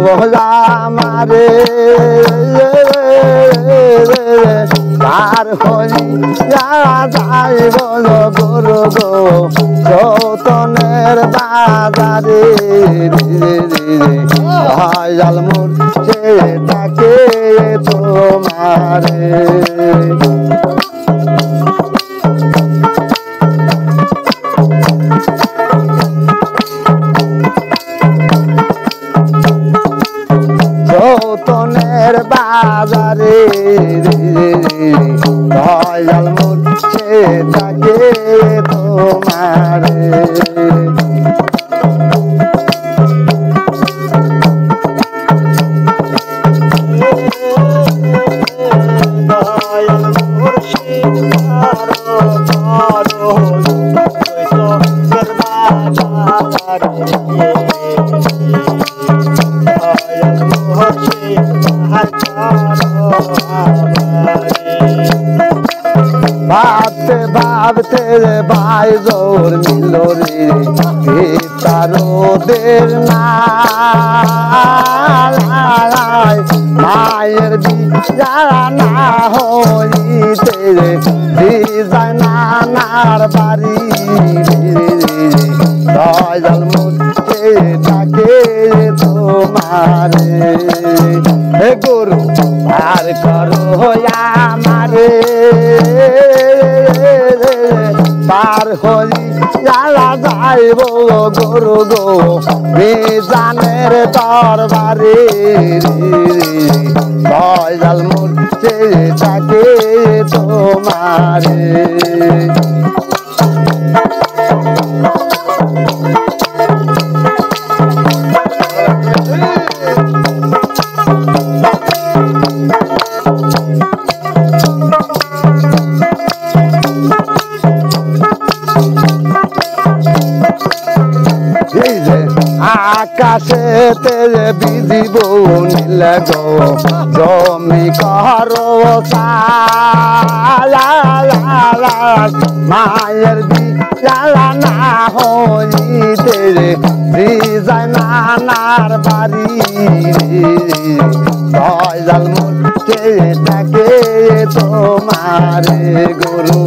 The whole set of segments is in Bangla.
আমারে পার হইয়া যাইব গুরু গো যতনের বাজারে দয়াল মোর সে ডাকে তোমারে যতনের বাজারে দয়াল মোর সে ডাকে তোমারে ভাবতে ভাবতে ভাই জোর মিল রে তারোদের না মায়ের বিয়ারা না হইতে যায় নানার বাড়ি দয়াল মোরকে ডাকে তোমারে হে গুরু আর করো আমারে পার হইয়া যাইব গুরু গো মিজানের দরবারে দয়াল মোরকে ডাকে তোমারে আকাশে তেরে বিধিব নীল গো জমি করো মায়ের বিয়ারা না হইতে যায় নানার বাড়ি দয়াল মোরকে ডাকে তোমারে গুরু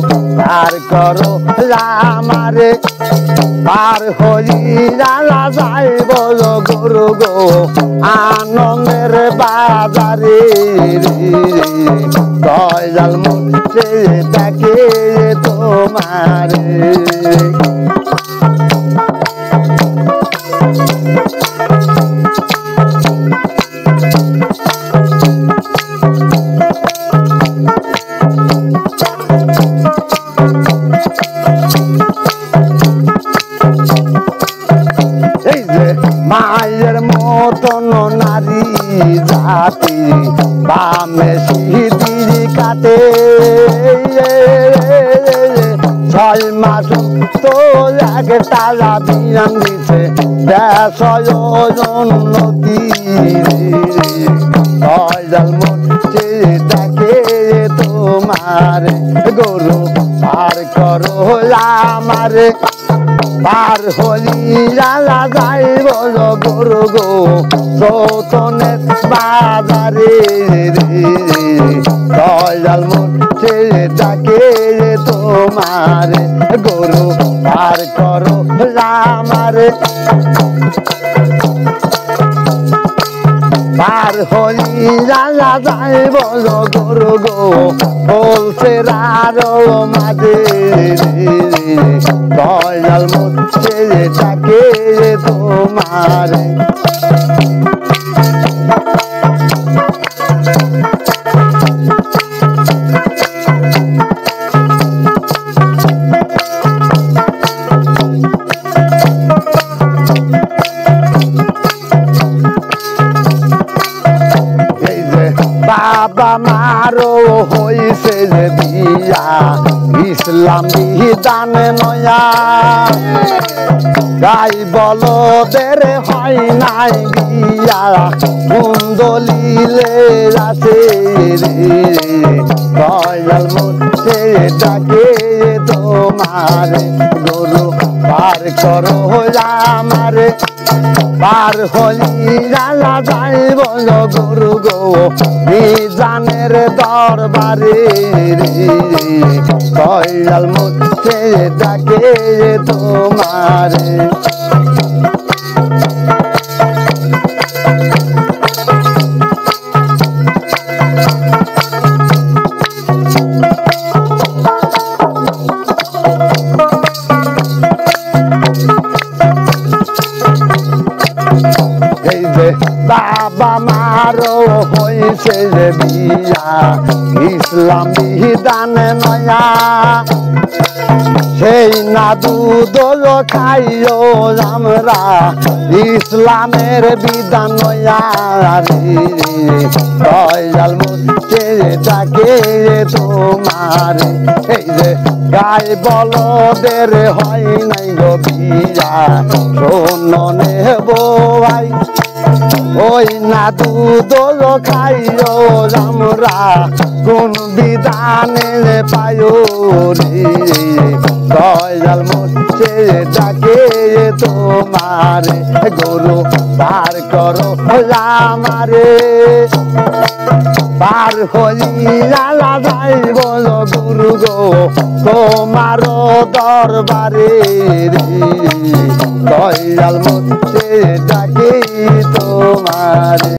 আর করো আমারে পার হইয়া যাইব গুরু গো আনন্দের বাজারে দয়াল মোরকে ডাকে তোমারে মায়ের মতন নারী জাতি বামে সিঁড়ি কাটে 6 মাস তো লাগে তারা বিরাম দিছে দেশ উন্নতি দয়াল মোরকে ডাকে তোমারে গুরু আর করো আমারে পার হইয়া যাইব গুরু গো যতনের বাজারে দয়াল মোরকে ডাকে তোমারে গুরু পার করো আমারে পার হইয়া যাইব গুরু গো বলছে আরো মাঝে দয়াল মোরকে ডাকে তোমারে বাবা মারো হইছে যে বিয়া ইসলাম বিধান নয়া গাই বলদের হয় নাই বিয়া কুন্দলিলে আছে রে দয়াল মোরকে ডাকে তোমারে তোমারে গরু পার করো আমারে পার হইয়া যাইব গরু গো মিজানের দরবারে দয়াল মুখে ডাকে তোমারে এই যে বাবা মারো হয়েছে যে বিয়া ইসলাম বিধান নয়া সেই না দুধ খাইও আমরা ইসলামের বিধান নয়া দয়াল মুখে ডাকে তোমার এই যে গাই বলদের হয় নাই গো বিয়া শোনো নেব ভাই ওই না দুধ খাইও আমরা কোন বিধানে পাইও রে দয়াল মুখে ডাকে তোমারে গরু পার করো আমারে পার হইয়া যাইব গুরু গো তোমার দরবারে দয়াল মুখে ডাকে তোমারে।